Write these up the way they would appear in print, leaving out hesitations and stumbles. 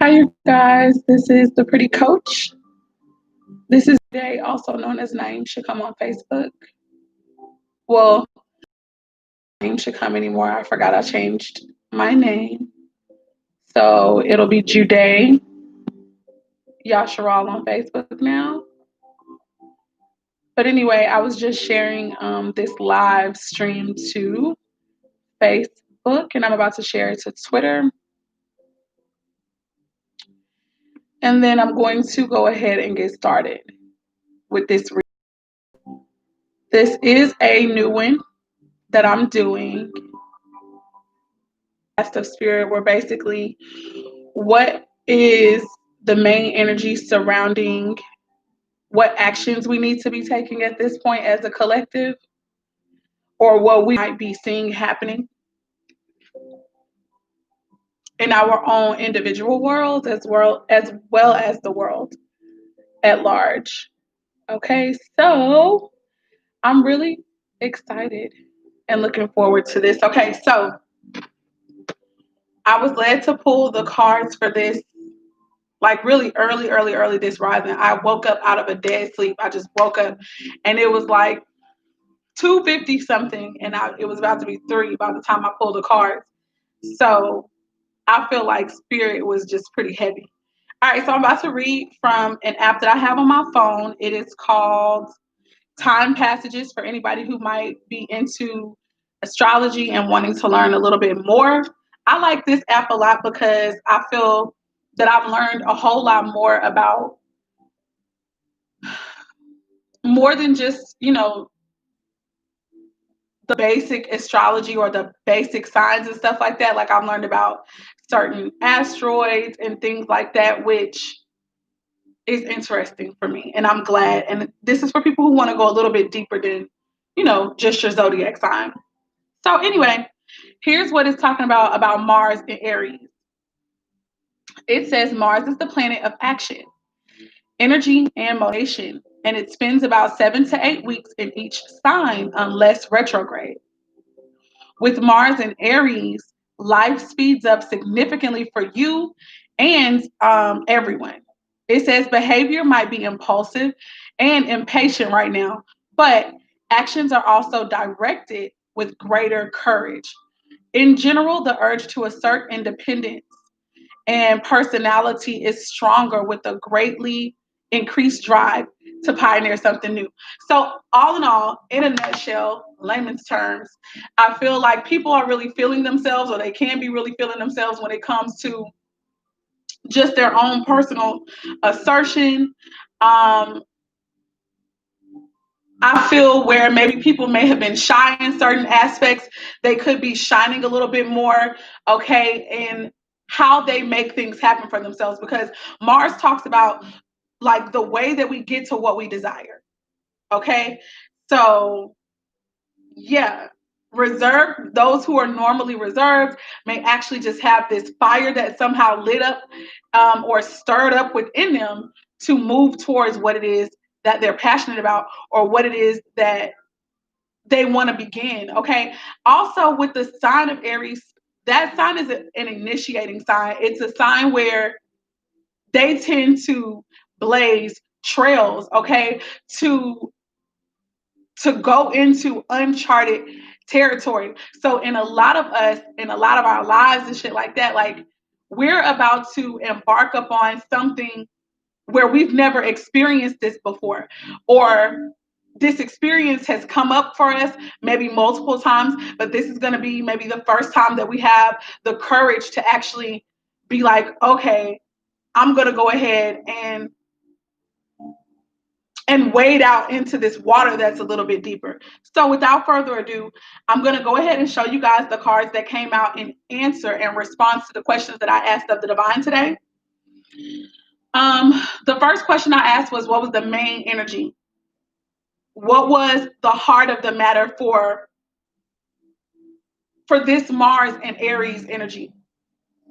Hi, you guys. This is the Pretty Coach. This is Jay, also known as Naeem Should Come on Facebook. Well, Naeem Should Come anymore. I forgot I changed my name. So it'll be Juday Yasharal on Facebook now. But anyway, I was just sharing this live stream to Facebook, and I'm about to share it to Twitter. And then I'm going to go ahead and get started with this. This is a new one that I'm doing. Of spirit, where basically what is the main energy surrounding what actions we need to be taking at this point as a collective, or what we might be seeing happening in our own individual world as well as the world at large. Okay, so I'm really excited and looking forward to this. Okay, so I was led to pull the cards for this like really early this rising. I woke up out of a dead sleep. I just woke up and it was like 2:50 something, and it was about to be 3 by the time I pulled the cards. So I feel like spirit was just pretty heavy. All right, so I'm about to read from an app that I have on my phone. It is called Time Passages, for anybody who might be into astrology and wanting to learn a little bit more. I like this app a lot because I feel that I've learned a whole lot more about more than just, the basic astrology or the basic signs and stuff like that. Like I've learned about certain asteroids and things like that, which is interesting for me. And I'm glad. And this is for people who want to go a little bit deeper than, just your zodiac sign. So anyway, here's what it's talking about Mars in Aries. It says Mars is the planet of action, energy, and motivation, and it spends about 7 to 8 weeks in each sign unless retrograde. With Mars in Aries, life speeds up significantly for you and everyone. It says behavior might be impulsive and impatient right now, but actions are also directed with greater courage. In general, the urge to assert independence and personality is stronger with a greatly increased drive to pioneer something new. So, all in all, in a nutshell, layman's terms, I feel like people are really feeling themselves, or they can be really feeling themselves when it comes to just their own personal assertion. Um, I feel where maybe people may have been shy in certain aspects, they could be shining a little bit more, okay, in how they make things happen for themselves, because Mars talks about like the way that we get to what we desire. Okay. So, yeah, those who are normally reserved may actually just have this fire that somehow lit up or stirred up within them to move towards what it is that they're passionate about, or what it is that they want to begin. Okay. Also, with the sign of Aries, that sign is an initiating sign. It's a sign where they tend to blaze trails, okay, to go into uncharted territory. So in a lot of us, in a lot of our lives and shit like that, like we're about to embark upon something where we've never experienced this before, or this experience has come up for us maybe multiple times, but this is going to be maybe the first time that we have the courage to actually be like, okay, I'm going to go ahead and wade out into this water that's a little bit deeper. So without further ado, I'm going to go ahead and show you guys the cards that came out in answer and response to the questions that I asked of the divine today. The first question I asked was, what was the main energy? What was the heart of the matter for this Mars and Aries energy?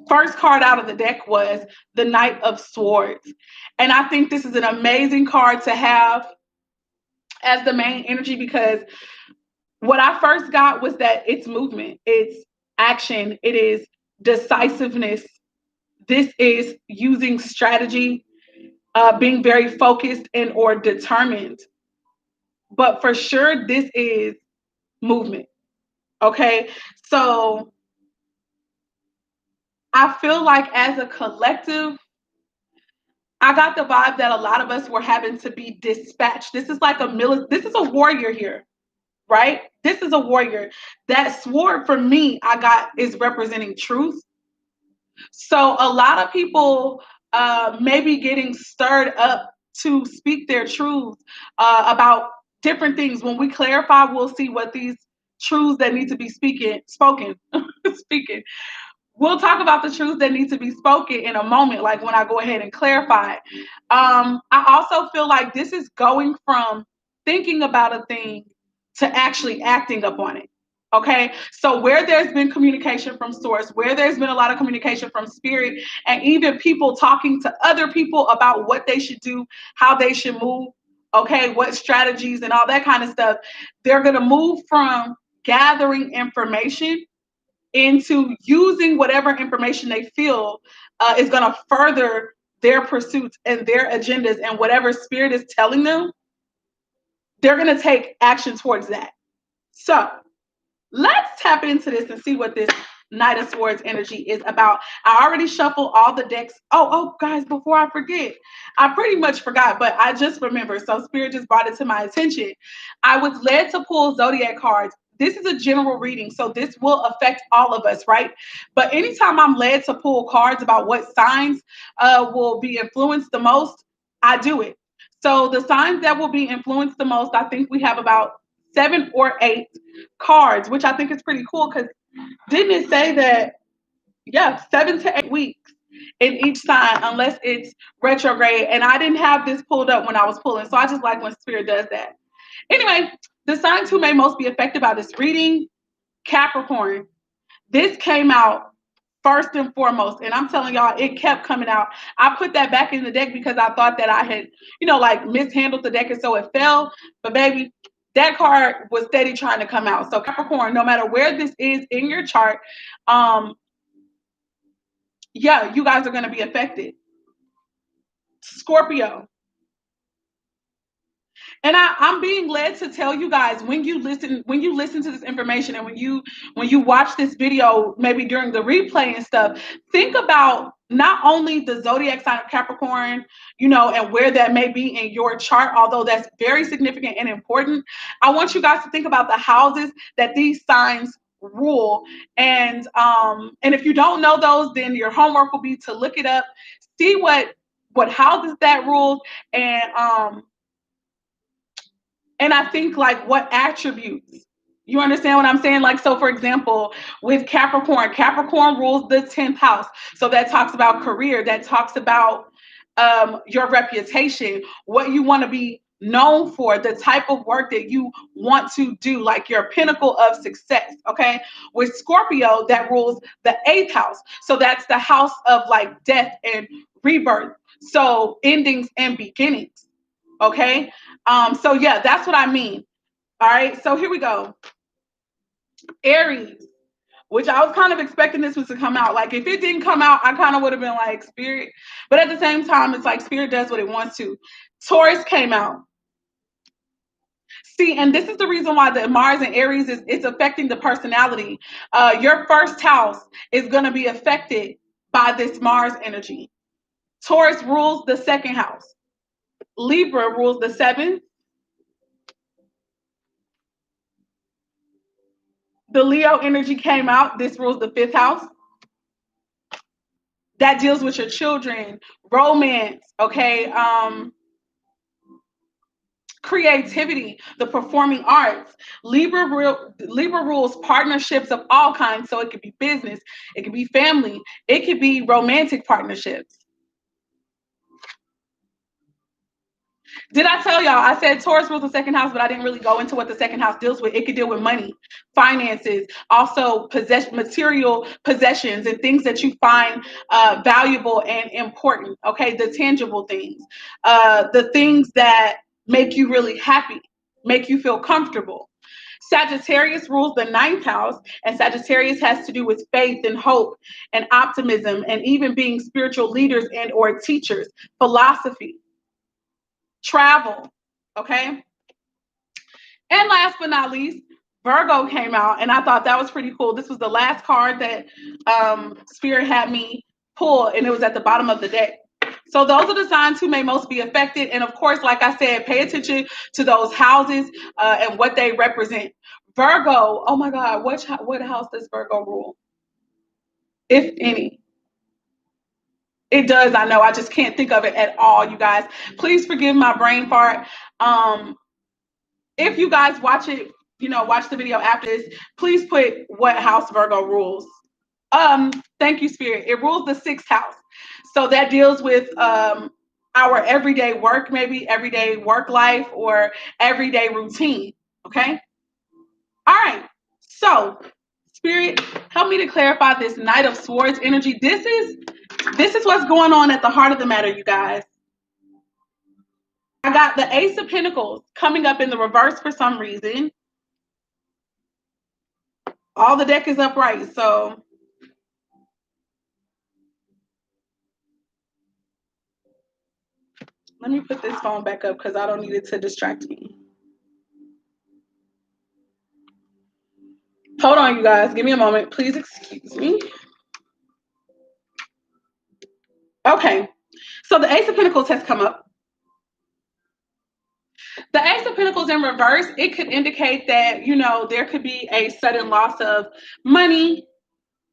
First card out of the deck was the Knight of Swords. And I think this is an amazing card to have as the main energy, because what I first got was that it's movement, it's action, it is decisiveness This is using strategy, being very focused and or determined. But for sure, this is movement. Okay. So I feel like as a collective, I got the vibe that a lot of us were having to be dispatched. This is like this is a warrior here, right? This is a warrior. That sword for me, I got is representing truth. So a lot of people may be getting stirred up to speak their truths about different things. When we clarify, we'll see what these truths that need to be spoken, speaking. We'll talk about the truths that need to be spoken in a moment, like when I go ahead and clarify. I also feel like this is going from thinking about a thing to actually acting upon it. Okay, so where there's been communication from source, where there's been a lot of communication from spirit, and even people talking to other people about what they should do, how they should move, okay, what strategies and all that kind of stuff, they're going to move from gathering information into using whatever information they feel is going to further their pursuits and their agendas, and whatever spirit is telling them, they're going to take action towards that. So let's tap into this and see what this Knight of Swords energy is about. I already shuffled all the decks. Oh, guys, before I forget, I pretty much forgot, but I just remembered. So Spirit just brought it to my attention. I was led to pull zodiac cards. This is a general reading, so this will affect all of us, right? But anytime I'm led to pull cards about what signs will be influenced the most, I do it. So the signs that will be influenced the most, I think we have about 7 or 8 cards, which I think is pretty cool because didn't it say that, yeah, 7 to 8 weeks in each sign, unless it's retrograde. And I didn't have this pulled up when I was pulling, so I just like when Spirit does that. Anyway, the signs who may most be affected by this reading, Capricorn. This came out first and foremost, and I'm telling y'all, it kept coming out. I put that back in the deck because I thought that I had, like mishandled the deck, and so it fell. But baby, that card was steady trying to come out. So Capricorn, no matter where this is in your chart, yeah, you guys are going to be affected. Scorpio. And I'm being led to tell you guys, when you listen to this information, and when you watch this video, maybe during the replay and stuff, think about not only the zodiac sign of Capricorn, and where that may be in your chart, although that's very significant and important. I want you guys to think about the houses that these signs rule. And if you don't know those, then your homework will be to look it up, see what houses that rules, and I think, like, what attributes. You understand what I'm saying? Like, so for example, with Capricorn rules the 10th house. So that talks about career, that talks about your reputation, what you want to be known for, the type of work that you want to do, like your pinnacle of success. Okay. With Scorpio, that rules the 8th house. So that's the house of like death and rebirth. So endings and beginnings. Okay. So yeah, that's what I mean. All right. So here we go. Aries, which I was kind of expecting this one to come out. Like, if it didn't come out, I kind of would have been like, Spirit. But at the same time, it's like Spirit does what it wants to. Taurus came out. See, and this is the reason why the Mars and Aries it's affecting the personality. Your first house is going to be affected by this Mars energy. Taurus rules the 2nd house. Libra rules the 7th. The Leo energy came out. This rules the 5th house. That deals with your children, romance, okay, creativity, the performing arts. Libra rules partnerships of all kinds. So it could be business, it could be family, it could be romantic partnerships. Did I tell y'all? I said Taurus rules the 2nd house, but I didn't really go into what the 2nd house deals with. It could deal with money, finances, also material possessions, and things that you find valuable and important. Okay, the tangible things, the things that make you really happy, make you feel comfortable. Sagittarius rules the ninth house, and Sagittarius has to do with faith and hope and optimism and even being spiritual leaders and or teachers, philosophy, travel, okay? And last but not least, Virgo came out, and I thought that was pretty cool. This was the last card that Spirit had me pull, and it was at the bottom of the deck. So those are the signs who may most be affected. And of course, like I said, pay attention to those houses and what they represent. Virgo, oh my God, what house does Virgo rule? If any. It does, I know. I just can't think of it at all, you guys. Please forgive my brain fart. If you guys watch it, watch the video after this, please put what house Virgo rules. Thank you, Spirit. It rules the sixth house. So that deals with our everyday work, maybe everyday work life or everyday routine. Okay. All right. So, Spirit, help me to clarify this Knight of Swords energy. This is what's going on at the heart of the matter, you guys. I got the Ace of Pentacles coming up in the reverse for some reason. All the deck is upright, so let me put this phone back up because I don't need it to distract me. Hold on, you guys. Give me a moment. Please excuse me. Okay. So the Ace of Pentacles has come up. The Ace of Pentacles in reverse, it could indicate that, there could be a sudden loss of money,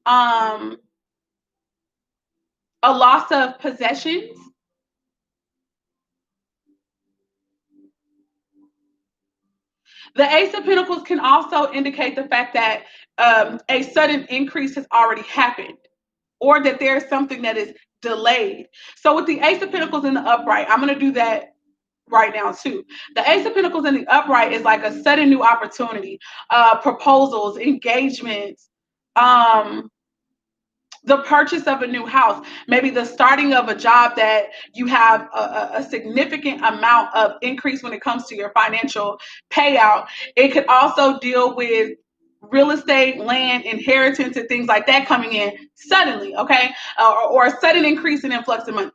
a loss of possessions. The Ace of Pentacles can also indicate the fact that a sudden increase has already happened, or that there's something that is delayed. So with the Ace of Pentacles in the upright, I'm going to do that right now too. The Ace of Pentacles in the upright is like a sudden new opportunity, proposals, engagements, the purchase of a new house, maybe the starting of a job that you have a significant amount of increase when it comes to your financial payout. It could also deal with real estate, land, inheritance, and things like that coming in suddenly, okay? Or a sudden increase in influx of money.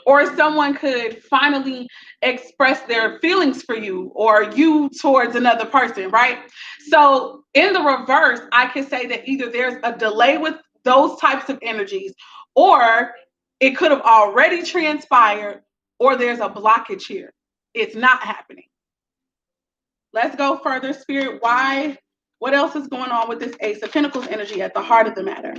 Or someone could finally express their feelings for you or you towards another person, right? So in the reverse, I could say that either there's a delay with those types of energies, or it could have already transpired, or there's a blockage here. It's not happening. Let's go further, Spirit. Why? What else is going on with this Ace of Pentacles energy at the heart of the matter?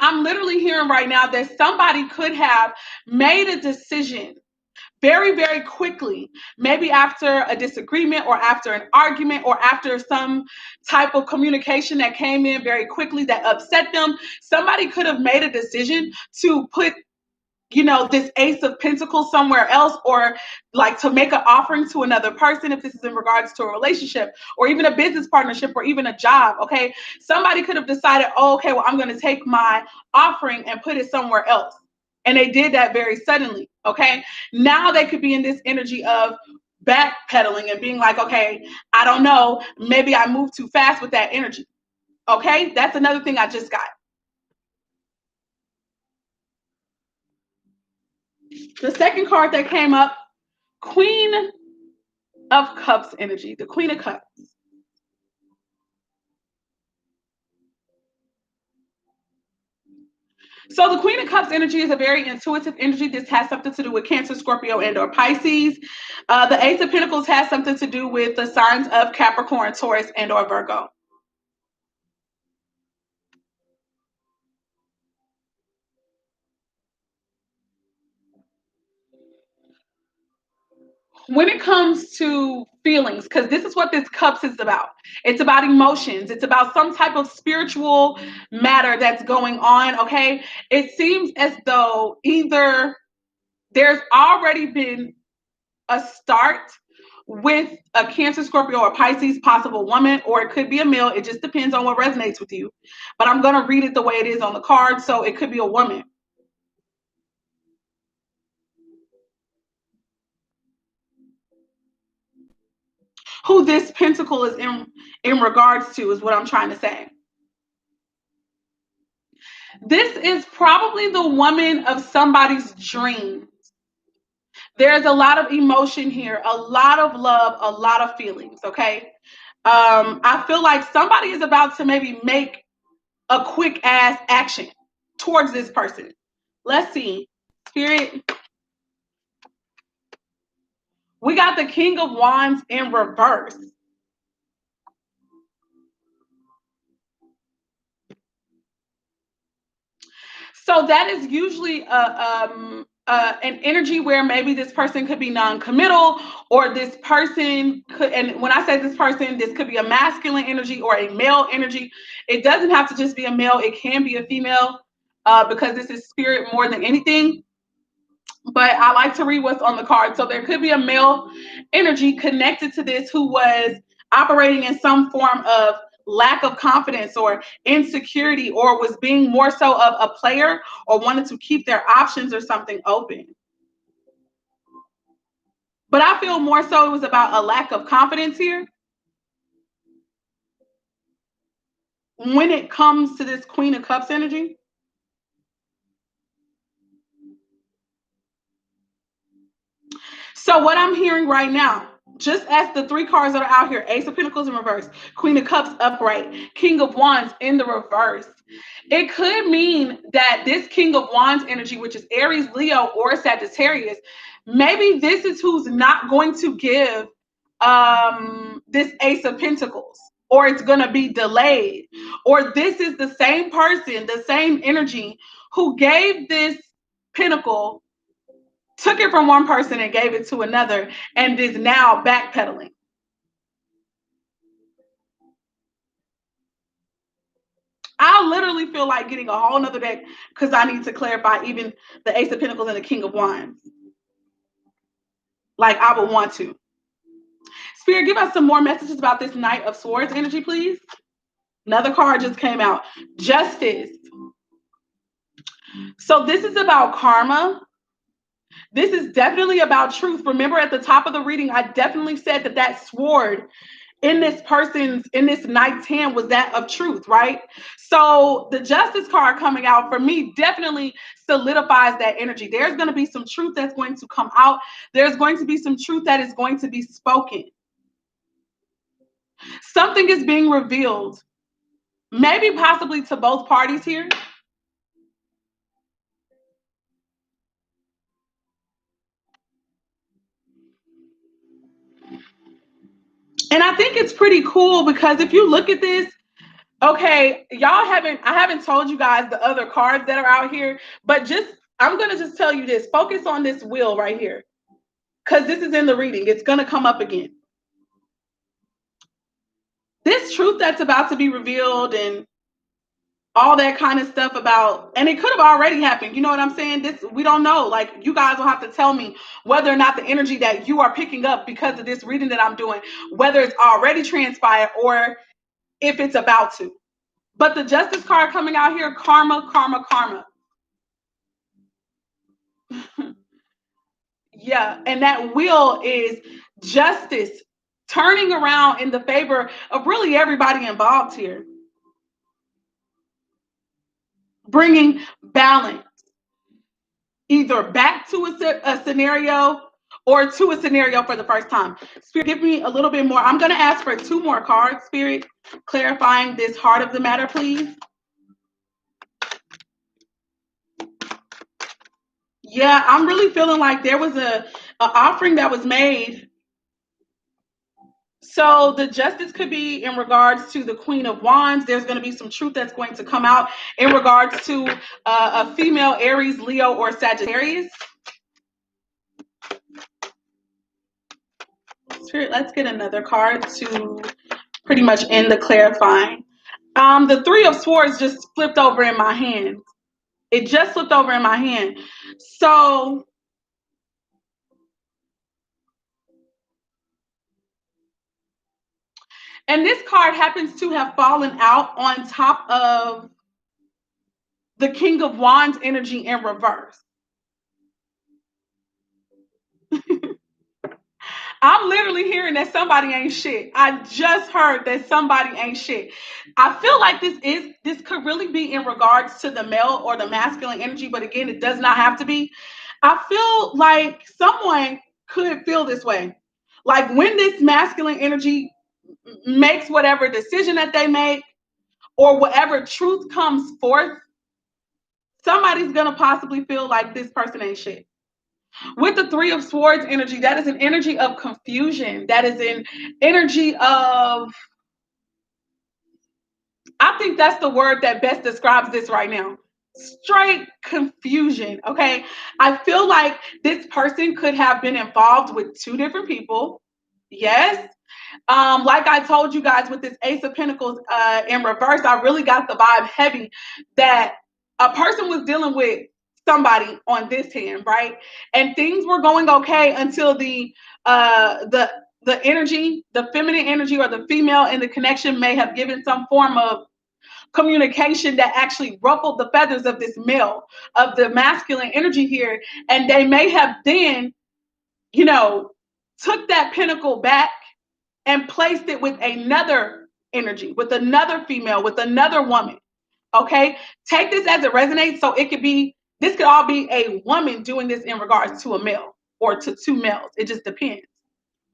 I'm literally hearing right now that somebody could have made a decision very, very quickly, maybe after a disagreement or after an argument or after some type of communication that came in very quickly that upset them. Somebody could have made a decision to put this Ace of Pentacles somewhere else, or like to make an offering to another person, if this is in regards to a relationship or even a business partnership or even a job. Okay. Somebody could have decided, oh, okay, well, I'm going to take my offering and put it somewhere else. And they did that very suddenly. Okay. Now they could be in this energy of backpedaling and being like, okay, I don't know. Maybe I moved too fast with that energy. Okay. That's another thing I just got. The second card that came up, Queen of Cups energy, the Queen of Cups. So the Queen of Cups energy is a very intuitive energy. This has something to do with Cancer, Scorpio, and or Pisces. The Ace of Pentacles has something to do with the signs of Capricorn, Taurus, and or Virgo. When it comes to feelings, because this is what this cups is about. It's about emotions. It's about some type of spiritual matter that's going on, okay? It seems as though either there's already been a start with a Cancer, Scorpio, or Pisces possible woman, or it could be a male. It just depends on what resonates with you. But I'm going to read it the way it is on the card, so it could be a woman. who this pentacle is in regards to, is what I'm trying to say. This is probably the woman of somebody's dreams. There's a lot of emotion here, a lot of love, a lot of feelings, okay? I feel like somebody is about to maybe make a quick ass action towards this person. Let's see. Spirit. We got the King of Wands in reverse. So that is usually an energy where maybe this person could be non-committal, or this person could, and when I say this person, this could be a masculine energy or a male energy. It doesn't have to just be a male. It can be a female, because this is spirit more than anything. But I like to read what's on the card. So there could be a male energy connected to this who was operating in some form of lack of confidence or insecurity, or was being more so of a player, or wanted to keep their options or something open. But I feel more so it was about a lack of confidence here. When it comes to this Queen of Cups energy, so what I'm hearing right now, just as the three cards that are out here, Ace of Pentacles in reverse, Queen of Cups upright, King of Wands in the reverse, it could mean that this King of Wands energy, which is Aries, Leo, or Sagittarius, maybe this is who's not going to give this Ace of Pentacles, or it's going to be delayed, or this is the same person, the same energy who gave this Pentacle, took it from one person and gave it to another, and is now backpedaling. I literally feel like getting a whole nother deck because I need to clarify even the Ace of Pentacles and the King of Wands. Like I would want to. Spirit, give us some more messages about this Knight of Swords energy, please. Another card just came out. Justice. So this is about karma. This is definitely about truth. Remember at the top of the reading, I definitely said that that sword in this knight's hand was that of truth, right? So the Justice card coming out for me definitely solidifies that energy. There's going to be some truth that's going to come out. There's going to be some truth that is going to be spoken. Something is being revealed, maybe possibly to both parties here. And I think it's pretty cool because if you look at this, okay, I haven't told you guys the other cards that are out here, but I'm going to just tell you this. Focus on this wheel right here, because this is in the reading. It's going to come up again. This truth that's about to be revealed and all that kind of stuff about, and it could have already happened. You know what I'm saying? We don't know. Like, you guys will have to tell me whether or not the energy that you are picking up because of this reading that I'm doing, whether it's already transpired or if it's about to. But the Justice card coming out here, karma, karma, karma. Yeah, and that wheel is justice turning around in the favor of really everybody involved here, bringing balance either back to a scenario or to a scenario for the first time. Spirit, give me a little bit more. I'm going to ask for 2 more cards, Spirit, clarifying this heart of the matter, please. Yeah, I'm really feeling like there was a offering that was made. So the justice could be in regards to the Queen of Wands. There's going to be some truth that's going to come out in regards to a female Aries, Leo, or Sagittarius. Spirit, let's get another card to pretty much end the clarifying. The Three of Swords just flipped over in my hand. It just flipped over in my hand. So and this card happens to have fallen out on top of the King of Wands energy in reverse. I'm literally hearing that somebody ain't shit. I just heard that somebody ain't shit. I feel like this could really be in regards to the male or the masculine energy, but again, it does not have to be. I feel like someone could feel this way. Like when this masculine energy makes whatever decision that they make or whatever truth comes forth, somebody's gonna possibly feel like this person ain't shit. With the Three of Swords energy, that is an energy of confusion. That is an energy of, I think that's the word that best describes this right now. Straight confusion. Okay. I feel like this person could have been involved with two different people. Yes. Like I told you guys with this Ace of Pentacles in reverse, I really got the vibe heavy that a person was dealing with somebody on this hand, right? And things were going okay until the energy, the feminine energy or the female in the connection may have given some form of communication that actually ruffled the feathers of this male, of the masculine energy here. And they may have then, you know, took that pentacle back and placed it with another energy, with another female, with another woman. Okay? Take this as it resonates. So it could be, this could all be a woman doing this in regards to a male or to two males. It just depends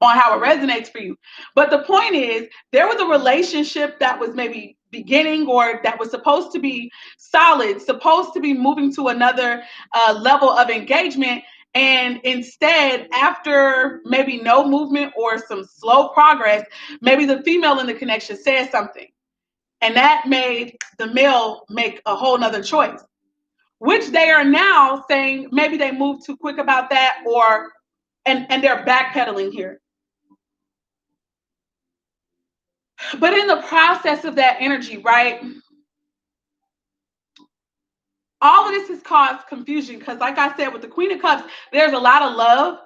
on how it resonates for you. But the point is, there was a relationship that was maybe beginning or that was supposed to be solid, supposed to be moving to another level of engagement. And instead, after maybe no movement or some slow progress, maybe the female in the connection said something. And that made the male make a whole nother choice, which they are now saying maybe they moved too quick about that, or and they're backpedaling here. But in the process of that energy, right, all of this has caused confusion because, like I said, with the Queen of Cups, there's a lot of love.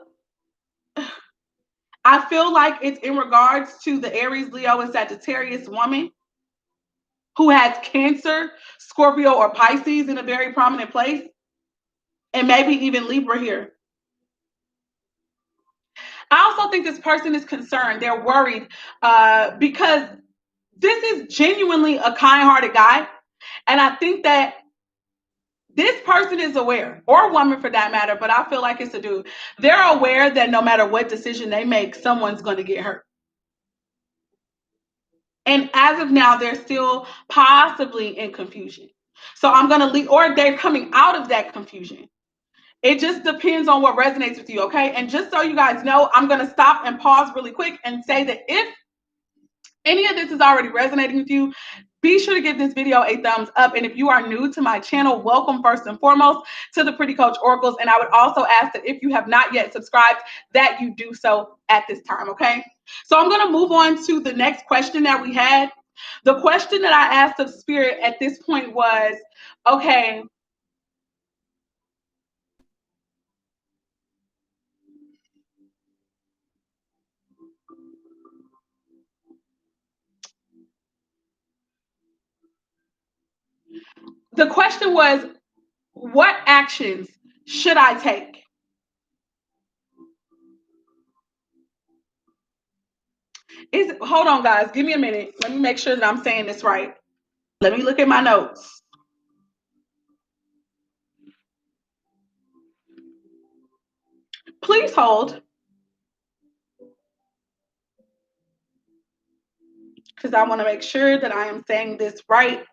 I feel like it's in regards to the Aries, Leo, and Sagittarius woman who has Cancer, Scorpio, or Pisces in a very prominent place, and maybe even Libra here. I also think this person is concerned. They're worried because this is genuinely a kind-hearted guy. And I think that this person is aware, or a woman for that matter, but I feel like it's a dude. They're aware that no matter what decision they make, someone's going to get hurt. And as of now, they're still possibly in confusion. So I'm going to leave, or they're coming out of that confusion. It just depends on what resonates with you, okay? And just so you guys know, I'm going to stop and pause really quick and say that if any of this is already resonating with you, be sure to give this video a thumbs up. And if you are new to my channel, welcome first and foremost to the Pretty Coach Oracles. And I would also ask that if you have not yet subscribed, that you do so at this time, okay? So I'm going to move on to the next question that we had. The question that I asked of Spirit at this point was, okay, the question was, what actions should I take? Hold on, guys. Give me a minute. Let me make sure that I'm saying this right. Let me look at my notes. Please hold, because I want to make sure that I am saying this right.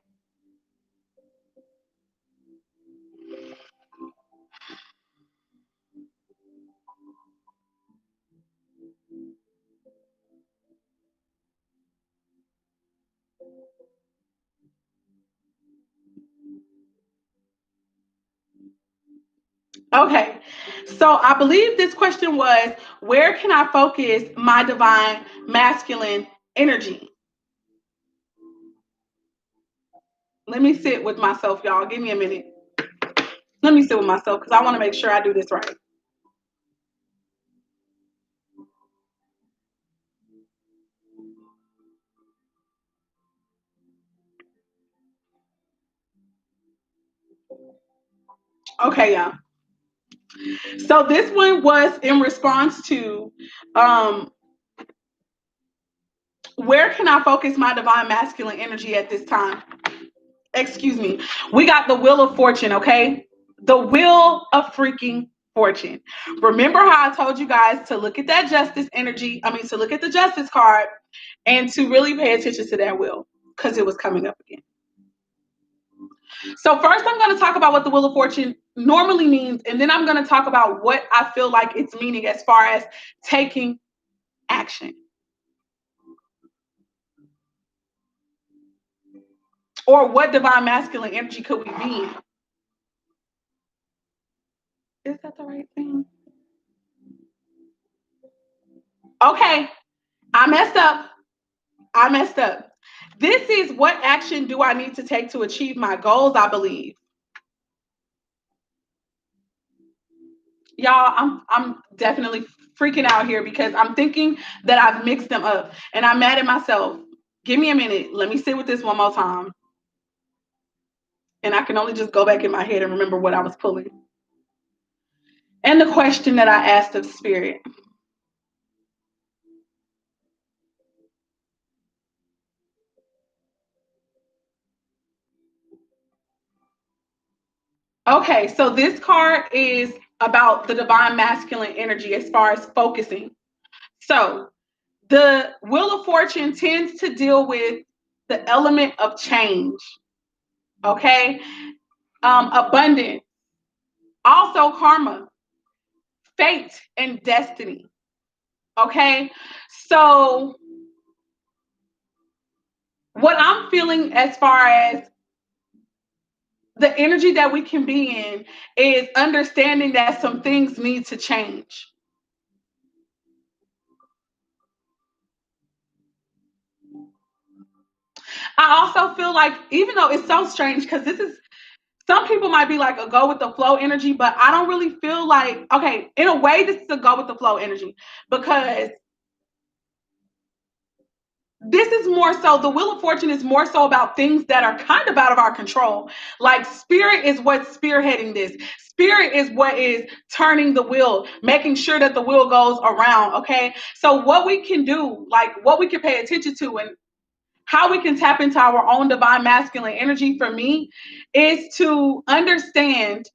Okay, so I believe this question was, where can I focus my divine masculine energy? Let me sit with myself, y'all. Give me a minute. Let me sit with myself because I want to make sure I do this right. Okay, y'all. So this one was in response to where can I focus my divine masculine energy at this time? Excuse me. We got the Wheel of Fortune, okay? The Wheel of freaking Fortune. Remember how I told you guys to look at that justice energy, to look at the justice card and to really pay attention to that wheel because it was coming up again. So first I'm going to talk about what the Wheel of Fortune normally means, and then I'm going to talk about what I feel like it's meaning as far as taking action. Or what divine masculine energy could we be? Is that the right thing? Okay, I messed up. This is what action do I need to take to achieve my goals, I believe. Y'all, I'm definitely freaking out here because I'm thinking that I've mixed them up and I'm mad at myself. Give me a minute. Let me sit with this one more time. And I can only just go back in my head and remember what I was pulling. And the question that I asked of Spirit. Okay, so this card is about the divine masculine energy as far as focusing. So the Wheel of Fortune tends to deal with the element of change, okay? Abundance, also karma, fate, and destiny, okay? So what I'm feeling as far as the energy that we can be in is understanding that some things need to change. I also feel like, even though it's so strange, because this is, some people might be like a go with the flow energy, but I don't really feel like, okay, in a way, this is a go with the flow energy because this is more so, the Wheel of Fortune is more so about things that are kind of out of our control. Like Spirit is what's spearheading this. Spirit is what is turning the wheel, making sure that the wheel goes around, okay? So what we can do, like what we can pay attention to and how we can tap into our own divine masculine energy for me is to understand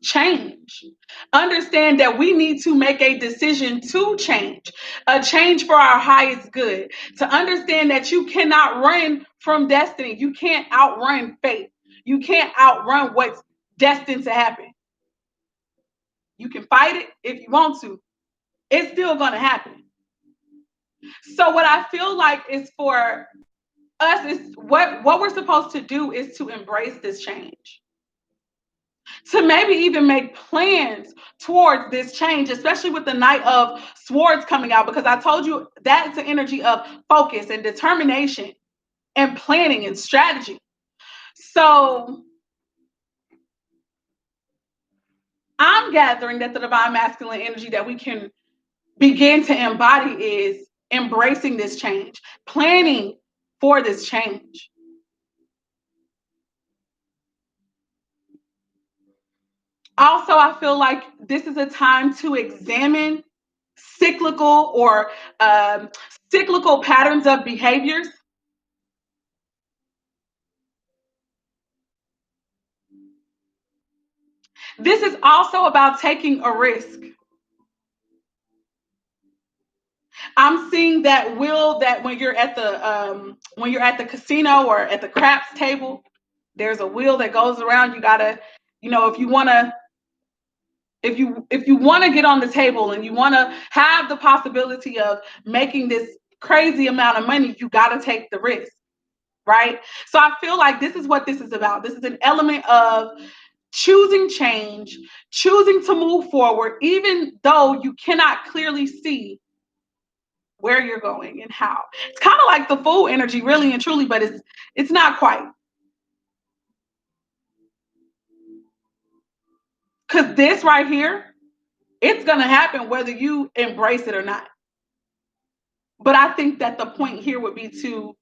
change. Understand that we need to make a decision to change, a change for our highest good. To understand that you cannot run from destiny. You can't outrun fate. You can't outrun what's destined to happen. You can fight it if you want to. It's still going to happen. So what I feel like is for us is what we're supposed to do is to embrace this change, to maybe even make plans towards this change, especially with the Knight of Swords coming out, because I told you that's the energy of focus and determination and planning and strategy. So I'm gathering that the divine masculine energy that we can begin to embody is embracing this change, planning for this change. Also, I feel like this is a time to examine cyclical or cyclical patterns of behaviors. This is also about taking a risk. I'm seeing that wheel that when you're at the casino or at the craps table, there's a wheel that goes around. You gotta, if you wanna if you want to get on the table and you want to have the possibility of making this crazy amount of money, you got to take the risk, right? So I feel like this is what this is about. This is an element of choosing change, choosing to move forward, even though you cannot clearly see where you're going and how. It's kind of like the Fool energy, really and truly, but it's not quite. Because this right here, it's going to happen whether you embrace it or not. But I think that the point here would be to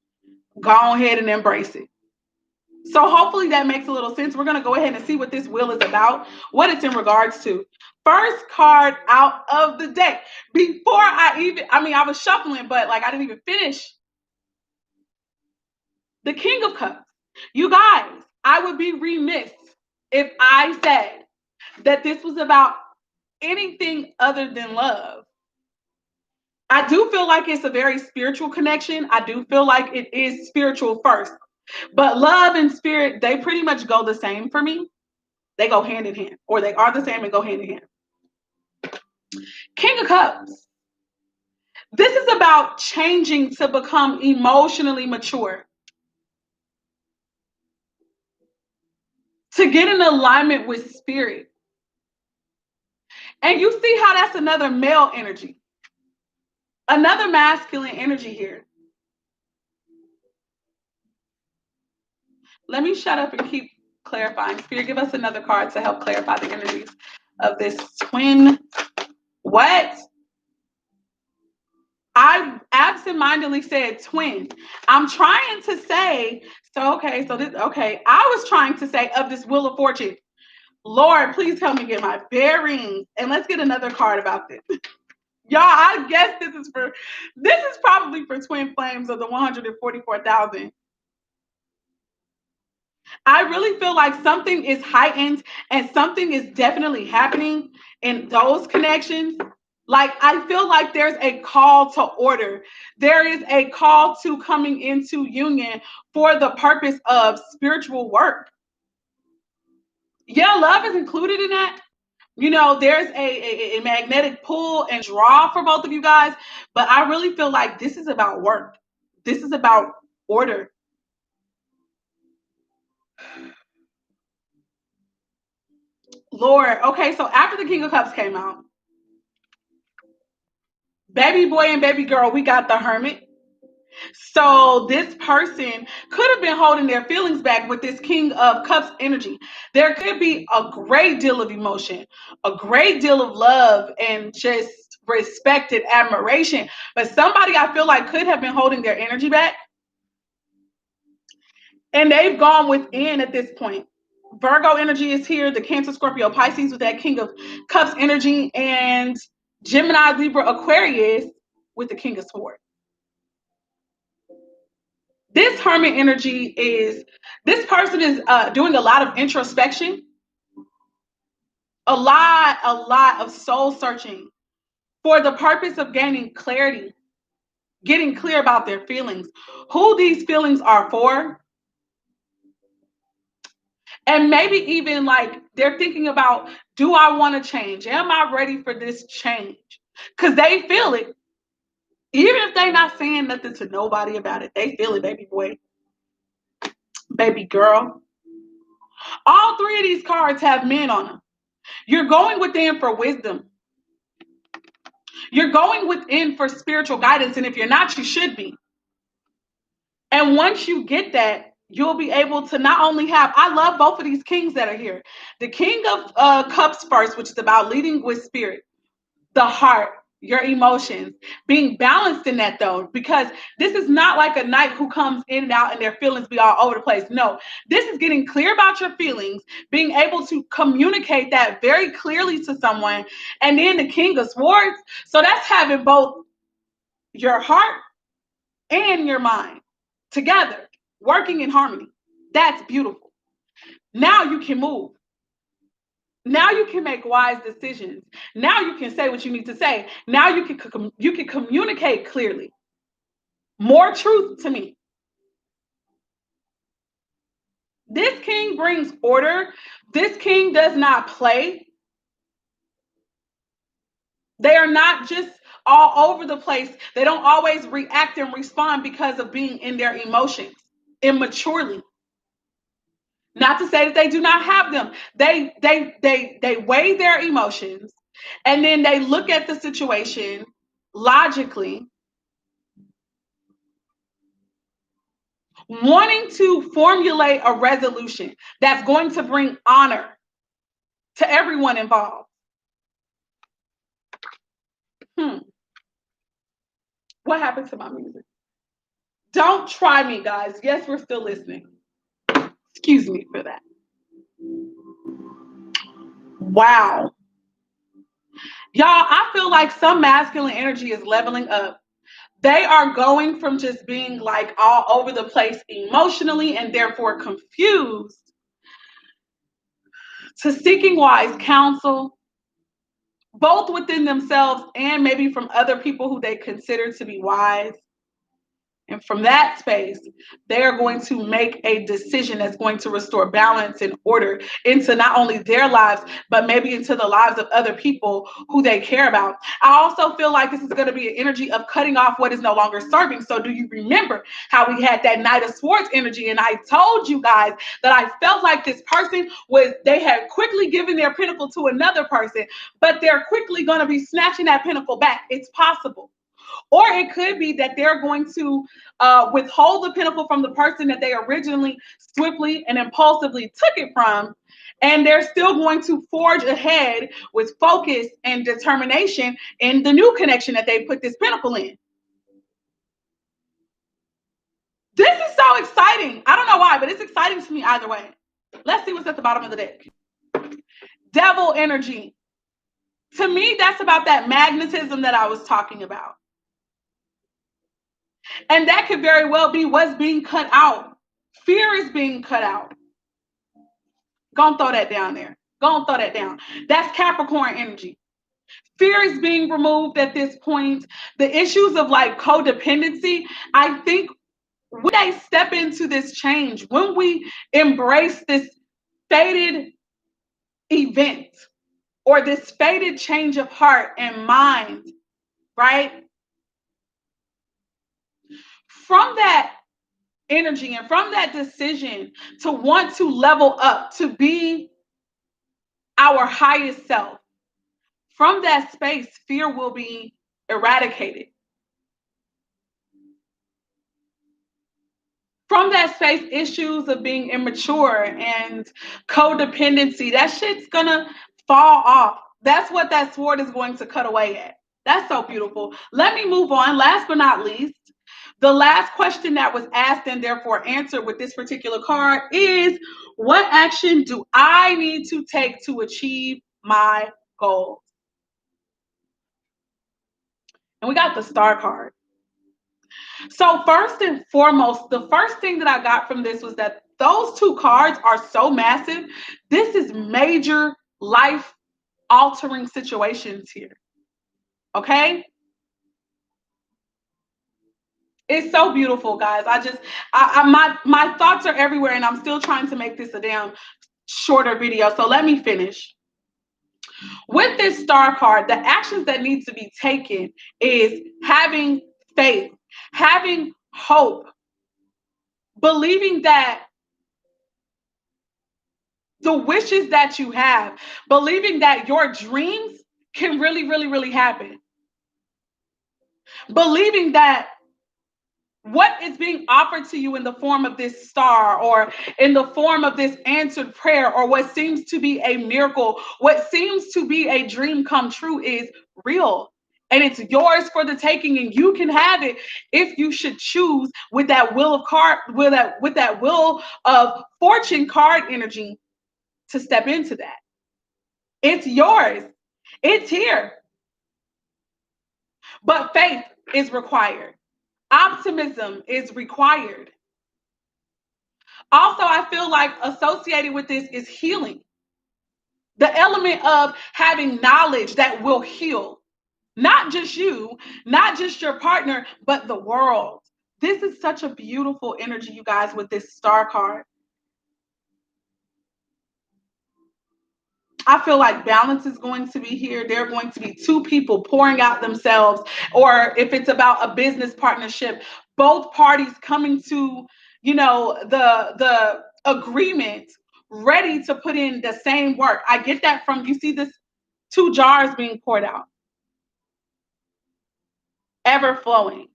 go ahead and embrace it. So hopefully that makes a little sense. We're going to go ahead and see what this wheel is about, what it's in regards to. First card out of the deck. Before I was shuffling, but like I didn't even finish. The King of Cups. You guys, I would be remiss if I said that this was about anything other than love. I do feel like it's a very spiritual connection. I do feel like it is spiritual first. But love and spirit, they pretty much go the same for me. They go hand in hand, or they are the same and go hand in hand. King of Cups. This is about changing to become emotionally mature, to get in alignment with spirit. And you see how that's another male energy, another masculine energy here. Let me shut up and keep clarifying. Spirit, give us another card to help clarify the energies of this twin. What? I absentmindedly said twin. I'm trying to say, I was trying to say of this Wheel of Fortune. Lord, please help me get my bearings. And let's get another card about this. Y'all, I guess this is probably for twin flames of the 144,000. I really feel like something is heightened and something is definitely happening in those connections. Like, I feel like there's a call to order. There is a call to coming into union for the purpose of spiritual work. Yeah, love is included in that. You know, there's a magnetic pull and draw for both of you guys, but I really feel like this is about work. This is about order. Lord, okay, so after the King of Cups came out, baby boy and baby girl, we got the Hermit. So this person could have been holding their feelings back with this King of Cups energy. There could be a great deal of emotion, a great deal of love, and just respect and admiration. But somebody I feel like could have been holding their energy back. And they've gone within at this point. Virgo energy is here, the Cancer, Scorpio, Pisces with that King of Cups energy, and Gemini, Libra, Aquarius with the King of Swords. This Hermit energy is, this person is doing a lot of introspection, a lot of soul searching for the purpose of gaining clarity, getting clear about their feelings, who these feelings are for. And maybe even like they're thinking about, do I want to change? Am I ready for this change? Because they feel it. Even if they're not saying nothing to nobody about it, they feel it, baby boy, baby girl. All three of these cards have men on them. You're going within for wisdom. You're going within for spiritual guidance. And if you're not, you should be. And once you get that, you'll be able to not only have, I love both of these kings that are here. The King of Cups first, which is about leading with spirit, the heart, your emotions, being balanced in that though, because this is not like a knight who comes in and out and their feelings be all over the place. No, this is getting clear about your feelings, being able to communicate that very clearly to someone. And then the King of Swords. So that's having both your heart and your mind together, working in harmony. That's beautiful. Now you can move. Now you can make wise decisions. Now you can say what you need to say. Now you can communicate clearly. More truth to me. This king brings order. This king does not play. They are not just all over the place. They don't always react and respond because of being in their emotions immaturely. Not to say that they do not have them. They weigh their emotions and then they look at the situation logically, wanting to formulate a resolution that's going to bring honor to everyone involved. What happened to my music? Don't try me, guys. Yes, we're still listening. Excuse Excuse me for that. Wow. Y'all, I feel like some masculine energy is leveling up. They are going from just being like all over the place emotionally and therefore confused to seeking wise counsel, both within themselves and maybe from other people who they consider to be wise. And from that space, they are going to make a decision that's going to restore balance and order into not only their lives, but maybe into the lives of other people who they care about. I also feel like this is going to be an energy of cutting off what is no longer serving. So do you remember how we had that Knight of Swords energy? And I told you guys that I felt like this person they had quickly given their pinnacle to another person, but they're quickly going to be snatching that pinnacle back. It's possible. Or it could be that they're going to withhold the pinnacle from the person that they originally swiftly and impulsively took it from. And they're still going to forge ahead with focus and determination in the new connection that they put this pinnacle in. This is so exciting. I don't know why, but it's exciting to me either way. Let's see what's at the bottom of the deck. Devil energy. To me, that's about that magnetism that I was talking about. And that could very well be what's being cut out. Fear is being cut out. Gonna throw that down there. Gonna throw that down. That's Capricorn energy. Fear is being removed at this point. The issues of like codependency, I think when they step into this change, when we embrace this fated event or this fated change of heart and mind, right? From that energy and from that decision to want to level up, to be our highest self, from that space, fear will be eradicated. From that space, issues of being immature and codependency, that shit's gonna fall off. That's what that sword is going to cut away at. That's so beautiful. Let me move on. Last but not least, the last question that was asked and therefore answered with this particular card is, what action do I need to take to achieve my goals? And we got the Star card. So first and foremost, the first thing that I got from this was that those two cards are so massive. This is major life altering situations here. Okay? It's so beautiful, guys. My thoughts are everywhere, and I'm still trying to make this a damn shorter video. So let me finish. With this Star card, the actions that need to be taken is having faith, having hope, believing that the wishes that you have, believing that your dreams can really, really, really happen, believing that what is being offered to you in the form of this star or in the form of this answered prayer or what seems to be a miracle, what seems to be a dream come true is real. And it's yours for the taking, and you can have it if you should choose with that will of card, with that will of fortune card energy to step into that. It's yours. It's here. But faith is required. Optimism is required. Also, I feel like associated with this is healing. The element of having knowledge that will heal. Not just you, not just your partner, but the world. This is such a beautiful energy, you guys, with this star card. I feel like balance is going to be here. There are going to be two people pouring out themselves, or if it's about a business partnership, both parties coming to, the agreement, ready to put in the same work. I get that from, you see this two jars being poured out, ever flowing.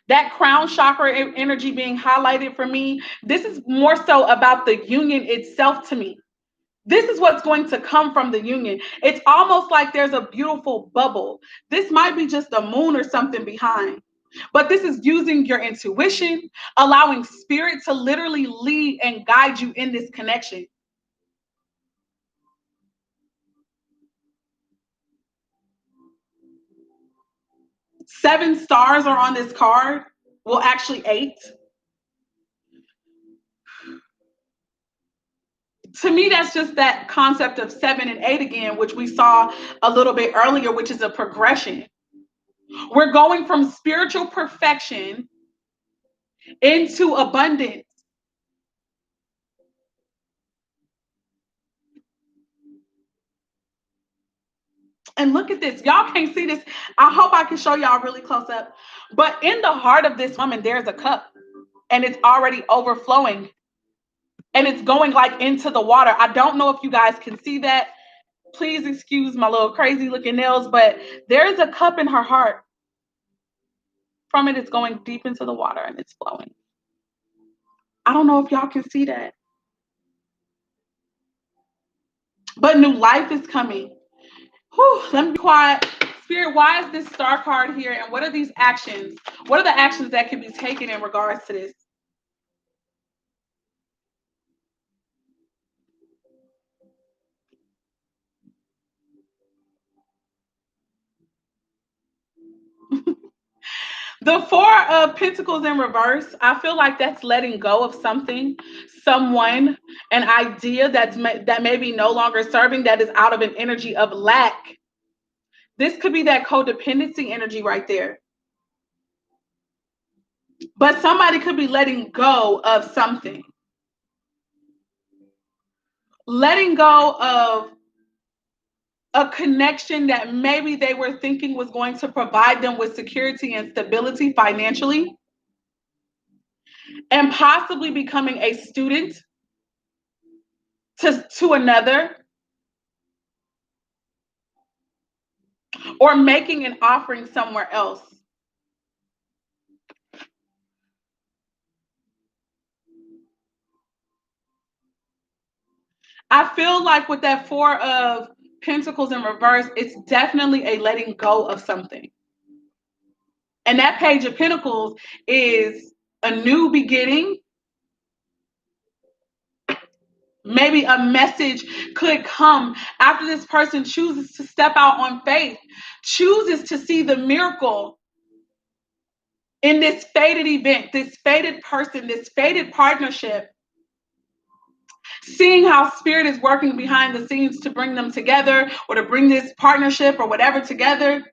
That crown chakra energy being highlighted for me. This is more so about the union itself to me. This is what's going to come from the union. It's almost like there's a beautiful bubble. This might be just a moon or something behind. But this is using your intuition, allowing spirit to literally lead and guide you in this connection. 7 stars are on this card. Well, actually 8. To me, that's just that concept of 7 and 8 again, which we saw a little bit earlier, which is a progression. We're going from spiritual perfection into abundance. And look at this. Y'all can't see this. I hope I can show y'all really close up. But in the heart of this woman, there's a cup and it's already overflowing and it's going like into the water. I don't know if you guys can see that. Please excuse my little crazy looking nails, but there's a cup in her heart. From it, it's going deep into the water and it's flowing. I don't know if y'all can see that. But new life is coming. Whew, let me be quiet. Spirit, why is this star card here? And what are these actions? What are the actions that can be taken in regards to this? The 4 of Pentacles in reverse, I feel like that's letting go of something, someone, an idea that may be no longer serving, that is out of an energy of lack. This could be that codependency energy right there. But somebody could be letting go of something. Letting go of a connection that maybe they were thinking was going to provide them with security and stability financially, and possibly becoming a student to another, or making an offering somewhere else. I feel like with that 4 of Pentacles in reverse, it's definitely a letting go of something. And that Page of Pentacles is a new beginning. Maybe a message could come after this person chooses to step out on faith, chooses to see the miracle in this fated event, this fated person, this fated partnership. Seeing how spirit is working behind the scenes to bring them together, or to bring this partnership or whatever together.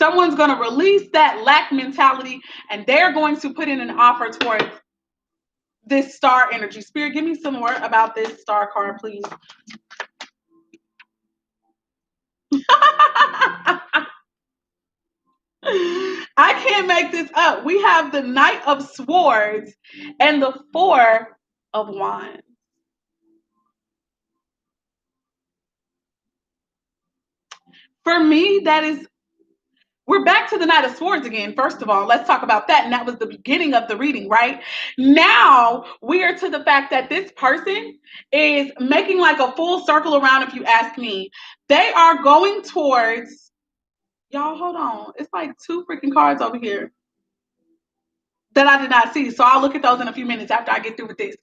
Someone's going to release that lack mentality and they're going to put in an offer towards this star energy. Spirit, give me some more about this star card, please. I can't make this up. We have the Knight of Swords and the 4 of Wands. For me, we're back to the Knight of Swords again. First of all, let's talk about that. And that was the beginning of the reading, right? Now we are to the fact that this person is making like a full circle around, if you ask me. They are going towards, y'all, hold on. It's like 2 freaking cards over here that I did not see. So I'll look at those in a few minutes after I get through with this.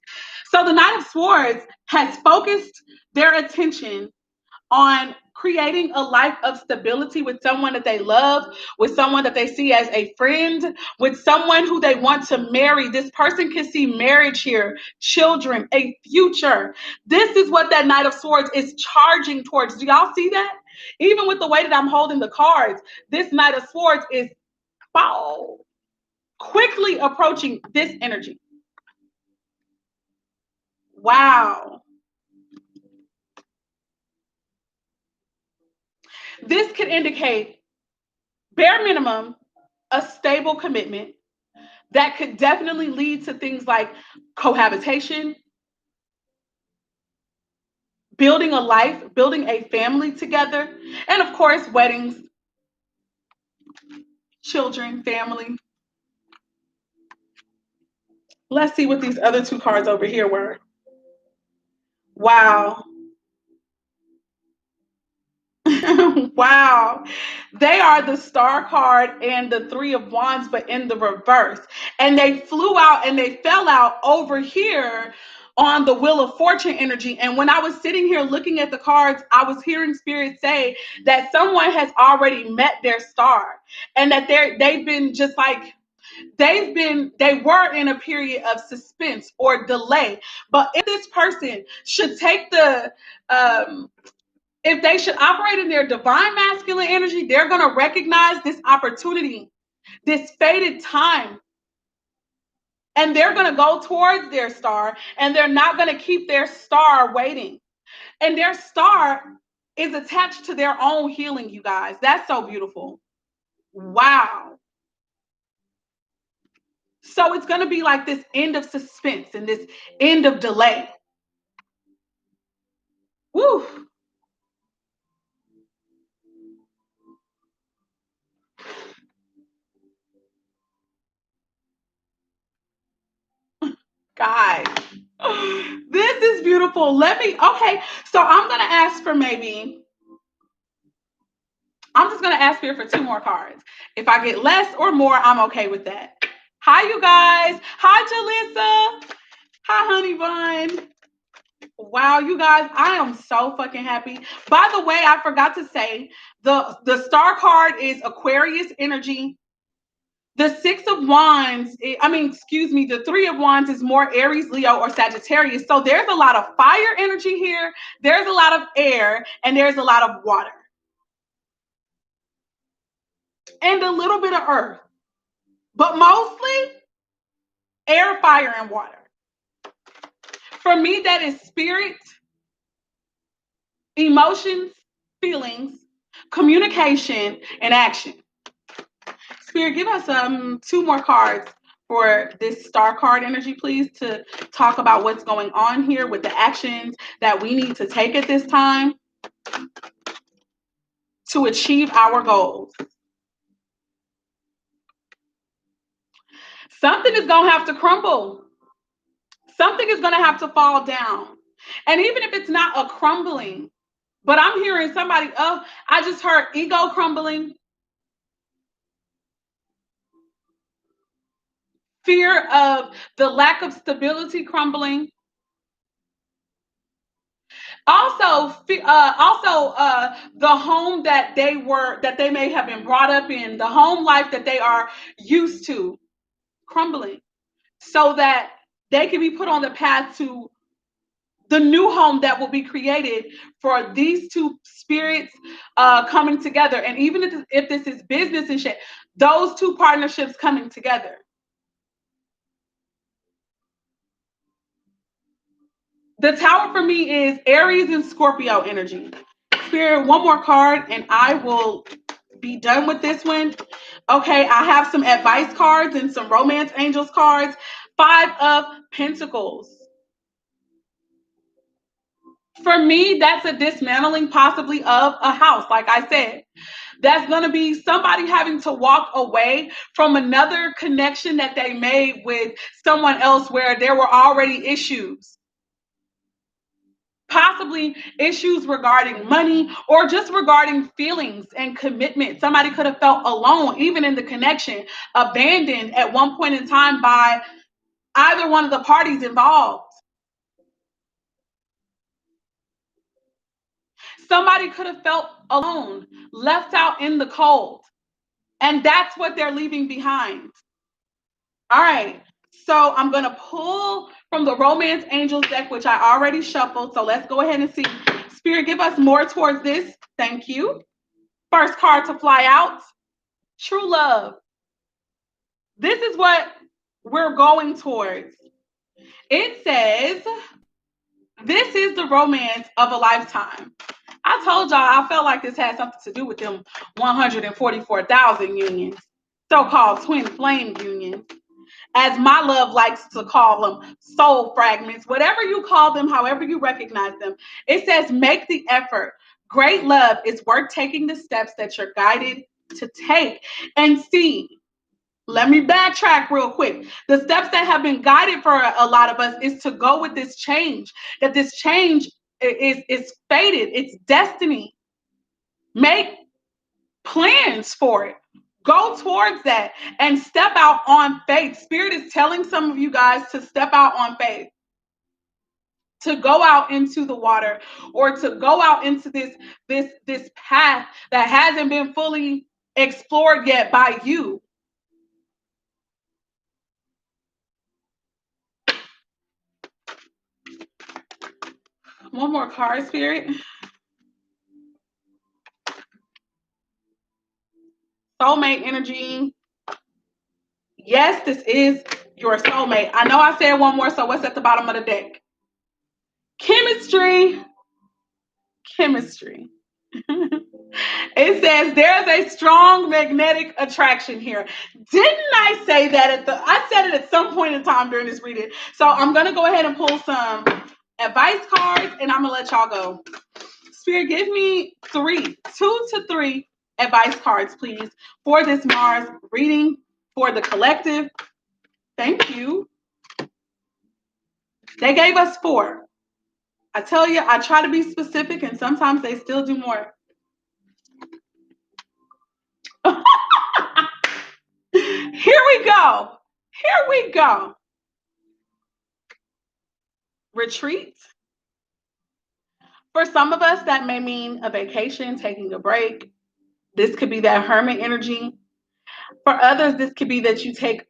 So the Knight of Swords has focused their attention on creating a life of stability with someone that they love, with someone that they see as a friend, with someone who they want to marry. This person can see marriage here, children, a future. This is what that Knight of Swords is charging towards. Do y'all see that? Even with the way that I'm holding the cards, this Knight of Swords is quickly approaching this energy. Wow. This could indicate, bare minimum, a stable commitment that could definitely lead to things like cohabitation, building a life, building a family together, and of course, weddings, children, family. Let's see what these other 2 cards over here were. Wow. Wow. They are the Star card and the Three of Wands, but in the reverse. And they flew out and they fell out over here on the Wheel of Fortune energy. And when I was sitting here looking at the cards, I was hearing Spirit say that someone has already met their star, and that they've been just like they were in a period of suspense or delay. But if this person should take the if they should operate in their divine masculine energy, they're going to recognize this opportunity, this fated time, and they're going to go towards their star, and they're not going to keep their star waiting. And their star is attached to their own healing, you guys. That's so beautiful. Wow. So it's going to be like this end of suspense and this end of delay. Woo. Guys, this is beautiful. Okay, so I'm just going to ask here for two more cards. If I get less or more, I'm okay with that. Hi, you guys. Hi, Jalissa. Hi, Honey Bun. Wow, you guys, I am so fucking happy. By the way, I forgot to say the star card is Aquarius energy. The Six of Wands, the Three of Wands is more Aries, Leo, or Sagittarius. So there's a lot of fire energy here. There's a lot of air, and there's a lot of water. And a little bit of earth. But mostly air, fire, and water. For me, that is spirit, emotions, feelings, communication, and action. Spirit, give us two more cards for this star card energy, please, to talk about what's going on here with the actions that we need to take at this time to achieve our goals. Something is going to have to crumble. Something is going to have to fall down. And even if it's not a crumbling, but I'm hearing somebody, I just heard ego crumbling, fear of the lack of stability crumbling. Also, the home that they may have been brought up in, the home life that they are used to, crumbling, so that they can be put on the path to the new home that will be created for these two spirits coming together. And even if this is business and shit, those two partnerships coming together. The Tower for me is Aries and Scorpio energy. Spirit, one more card and I will be done with this one. Okay, I have some advice cards and some romance angels cards. Five of Pentacles. For me, that's a dismantling possibly of a house. Like I said, that's going to be somebody having to walk away from another connection that they made with someone else where there were already issues. Possibly issues regarding money or just regarding feelings and commitment. Somebody could have felt alone, even in the connection, abandoned at one point in time by either one of the parties involved. Somebody could have felt alone, left out in the cold. And that's what they're leaving behind. All right. So I'm going to pull from the Romance Angels deck, which I already shuffled. So let's go ahead and see. Spirit, give us more towards this. Thank you. First card to fly out. True love. This is what we're going towards. It says, this is the romance of a lifetime. I told y'all I felt like this had something to do with them 144,000 unions, so-called twin flame unions, as my love likes to call them, soul fragments, whatever you call them, however you recognize them. It says, make the effort. Great love is worth taking the steps that you're guided to take. And see, let me backtrack real quick. The steps that have been guided for a lot of us is to go with this change, that this change is fated, it's destiny. Make plans for it. Go towards that and step out on faith. Spirit is telling some of you guys to step out on faith, to go out into the water, or to go out into this path that hasn't been fully explored yet by you. One more card, Spirit. Soulmate energy. Yes, this is your soulmate. I know I said one more, so what's at the bottom of the deck? Chemistry. Chemistry. It says there's a strong magnetic attraction here. Didn't I say that I said it at some point in time during this reading. So I'm going to go ahead and pull some advice cards and I'm going to let y'all go. Spirit, give me 2 to 3 advice cards, please, for this Mars reading for the collective. Thank you. They gave us 4. I tell you, I try to be specific and sometimes they still do more. Here we go. Here we go. Retreat. For some of us, that may mean a vacation, taking a break. This could be that hermit energy. For others, this could be that you take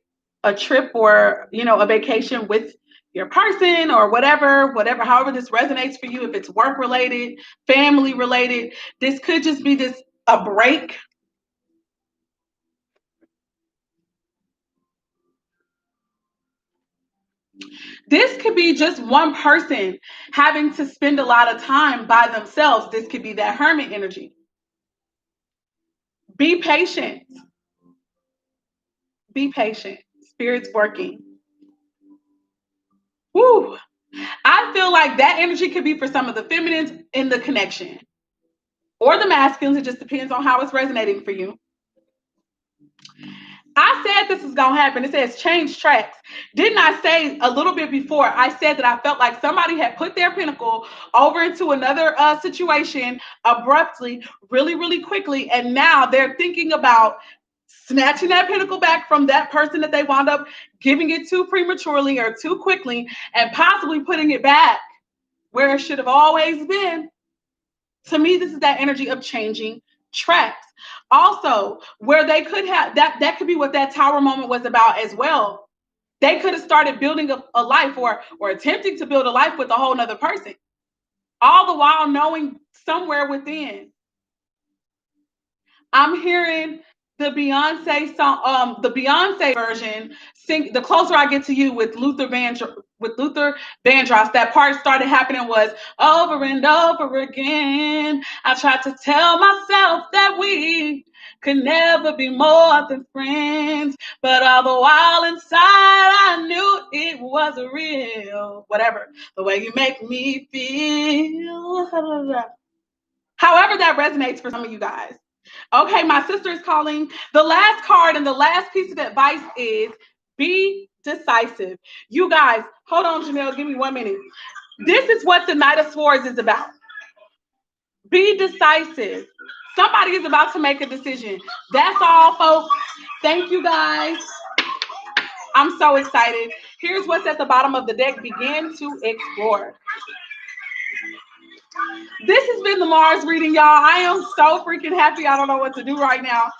a trip or, a vacation with your person or whatever, however this resonates for you. If it's work related, family related, this could just be a break. This could be just one person having to spend a lot of time by themselves. This could be that hermit energy. Be patient. Be patient. Spirit's working. Woo. I feel like that energy could be for some of the feminines in the connection or the masculines. It just depends on how it's resonating for you. I said this is going to happen. It says change tracks. Didn't I say a little bit before? I said that I felt like somebody had put their pinnacle over into another situation abruptly, really, really quickly. And now they're thinking about snatching that pinnacle back from that person that they wound up giving it to prematurely or too quickly and possibly putting it back where it should have always been. To me, this is that energy of changing tracks. Also, where they could have that could be what that tower moment was about as well. They could have started building a life or attempting to build a life with a whole nother person, all the while knowing somewhere within. I'm hearing the Beyonce song, the Beyonce version. Sing The Closer I Get to You with Luther Vandross. That part started happening was over and over again. I tried to tell myself that we could never be more than friends, but all the while inside I knew it wasn't real. Whatever, the way you make me feel. However that resonates for some of you guys. Okay, my sister is calling. The last card and the last piece of advice is be decisive. You guys, hold on, Janelle, give me 1 minute. This is what the Knight of Swords is about. Be decisive. Somebody is about to make a decision. That's all, folks. Thank you, guys. I'm so excited. Here's what's at the bottom of the deck. Begin to explore. This has been the Mars reading, y'all. I am so freaking happy. I don't know what to do right now.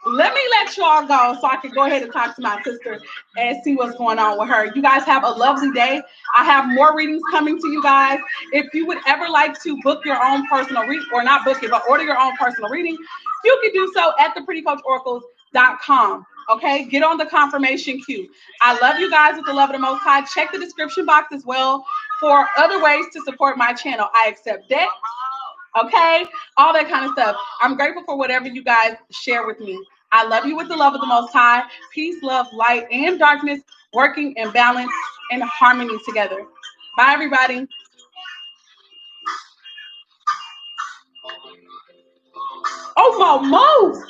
Let me let y'all go so I can go ahead and talk to my sister and see what's going on with her. You guys have a lovely day. I have more readings coming to you guys. If you would ever like to book your own personal reading, or not book it, but order your own personal reading, you can do so at theprettycoachoracles.com. Okay, get on the confirmation queue. I love you guys with the love of the Most High. Check the description box as well for other ways to support my channel. I accept debt. Okay, all that kind of stuff. I'm grateful for whatever you guys share with me. I love you with the love of the Most High. Peace, love, light, and darkness working in balance and harmony together. Bye, everybody. Oh, my mouth.